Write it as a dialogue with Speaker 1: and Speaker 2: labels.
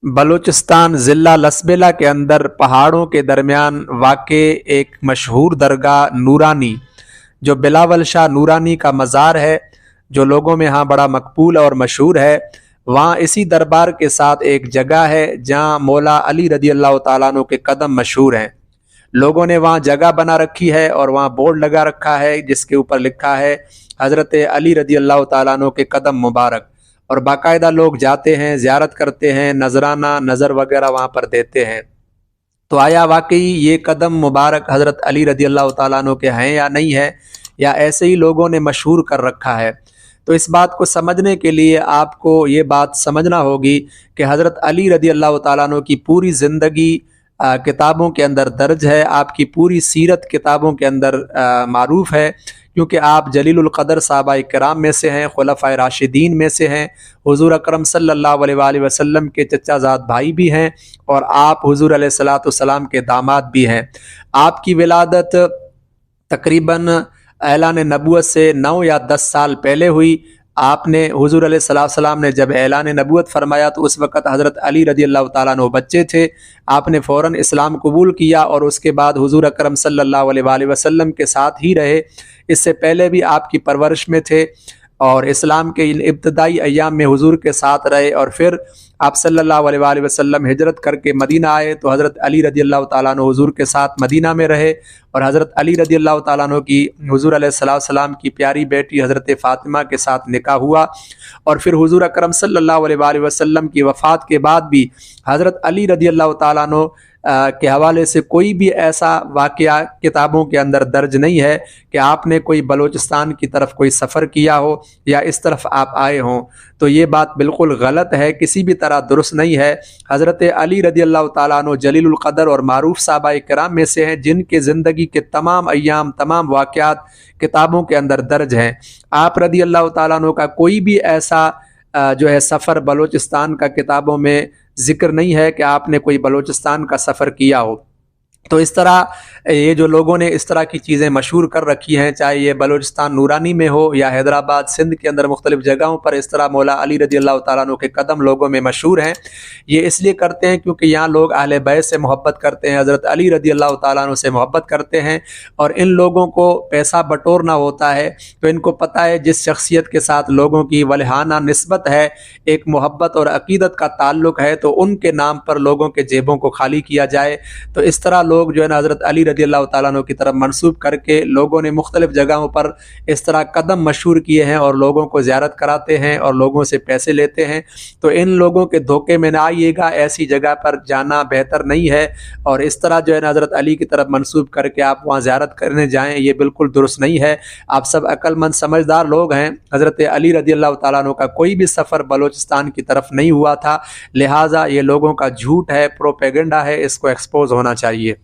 Speaker 1: बलूचिस्तान ज़िला लसबेला के अंदर पहाड़ों के दरमियान वाक़े एक मशहूर दरगाह नूरानी, जो बिलावल शाह नूरानी का मज़ार है, जो लोगों में यहाँ बड़ा मकबूल और मशहूर है। वहाँ इसी दरबार के साथ एक जगह है जहाँ मौला अली रदी अल्लाह ताला अन्हु के कदम मशहूर हैं। लोगों ने वहाँ जगह बना रखी है और वहाँ बोर्ड लगा रखा है जिसके ऊपर लिखा है हज़रत अली रदी अल्लाह ताला अन्हु के कदम मुबारक। और बाकायदा लोग जाते हैं, ज़ियारत करते हैं, नजराना नज़र वगैरह वहाँ पर देते हैं। तो आया वाकई ये कदम मुबारक हज़रत अली रदी अल्लाह ताला अन्हु के हैं या नहीं है, या ऐसे ही लोगों ने मशहूर कर रखा है। तो इस बात को समझने के लिए आपको ये बात समझना होगी कि हज़रत अली रदी अल्लाह ताला अन्हु की पूरी ज़िंदगी किताबों के अंदर दर्ज है, आपकी पूरी सीरत किताबों के अंदर मारूफ है, क्योंकि आप जलीलुल क़दर सहाबा इकराम में से हैं, खुलफ़ाए राशिदीन में से हैं, हुज़ूर अकरम सल्लल्लाहु अलैहि वसल्लम के चचाज़ाद भाई भी हैं और आप हुज़ूर अलैहिस्सलातु वस्सलाम के दामाद भी हैं। आपकी विलादत तकरीबन ऐलान नबूवत से 9 या 10 साल पहले हुई। आपने हुज़ूर अलैहिस्सलाम ने जब ऐलान नबूवत फरमाया तो उस वक़्त हज़रत अली रदी अल्लाह ताला अन्हु बच्चे थे। आपने फ़ौरन इस्लाम कबूल किया और उसके बाद हुज़ूर अकरम सल्लल्लाहु अलैहि वसल्लम के साथ ही रहे। इससे पहले भी आपकी परवरिश में थे और इस्लाम के इन इब्तदाई अय्याम में हुज़ूर के साथ रहे। और फिर आप सल्लल्लाहु अलैहि वसल्लम हिजरत करके मदीना आए तो हज़रत अली रदी अल्लाह ताला अन्हु हुज़ूर के साथ मदीना में रहे और हज़रत अली रदी अल्लाह ताला अन्हु की हुज़ूर अलैहिस्सलाम की प्यारी बेटी हज़रत फ़ातिमा के साथ निकाह हुआ। और फिर हुज़ूर अकरम सल्लल्लाहु अलैहि वसल्लम की वफ़ात के बाद भी हज़रत अली रदी अल्लाह ताला अन्हु के हवाले से कोई भी ऐसा वाक़या किताबों के अंदर दर्ज नहीं है कि आपने कोई बलूचिस्तान की तरफ कोई सफ़र किया हो या इस तरफ आप आए हों। तो ये बात बिल्कुल गलत है, किसी भी तरह दुरुस्त नहीं है। हज़रत अली रदी अल्लाह ताला अन्हु जलीलुल क़दर और मारूफ सहाबा इकराम में से हैं जिनके ज़िंदगी के तमाम अय्याम, तमाम वाक़यात किताबों के अंदर दर्ज हैं। आप रदी अल्लाह ताला अन्हु का कोई भी ऐसा जो है सफ़र बलूचिस्तान का किताबों में ज़िक्र नहीं है कि आपने कोई बलूचिस्तान का सफ़र किया हो। तो इस तरह ये जो लोगों ने इस तरह की चीज़ें मशहूर कर रखी हैं, चाहे ये बलूचिस्तान नूरानी में हो या हैदराबाद सिंध के अंदर मुख्तलिफ़ जगहों पर इस तरह मौला अली रदी अल्लाह ताला अन्हु के कदम लोगों में मशहूर हैं। ये इसलिए करते हैं क्योंकि यहाँ लोग अहले बैत से मोहब्बत करते हैं, हज़रत अली रदी अल्लाह ताला अन्हु से मोहब्बत करते हैं और इन लोगों को पैसा बटोरना होता है। तो इनको पता है जिस शख्सियत के साथ लोगों की वलहाना निस्बत है, एक मोहब्बत और अकीदत का ताल्लुक़ है, तो उनके नाम पर लोगों के जेबों को खाली किया जाए। तो इस तरह लोग जो है ना हज़रत अली रदी अल्लाह ताला अन्हु की तरफ मंसूब करके लोगों ने मुख्तलिफ़ जगहों पर इस तरह कदम मशहूर किए हैं और लोगों को ज़ियारत कराते हैं और लोगों से पैसे लेते हैं। तो इन लोगों के धोखे में ना आइएगा, ऐसी जगह पर जाना बेहतर नहीं है। और इस तरह जो है ना हज़रत अली की तरफ मंसूब करके आप वहाँ ज़ियारत करने जाएँ, ये बिल्कुल दुरुस्त नहीं है। आप सब अक्लमंद समझदार लोग हैं। हज़रत अली रदी अल्लाह ताला अन्हु का कोई भी सफ़र बलूचिस्तान की तरफ नहीं हुआ था, लिहाजा ये लोगों का झूठ है, प्रोपेगेंडा है, इसको एक्सपोज होना चाहिए।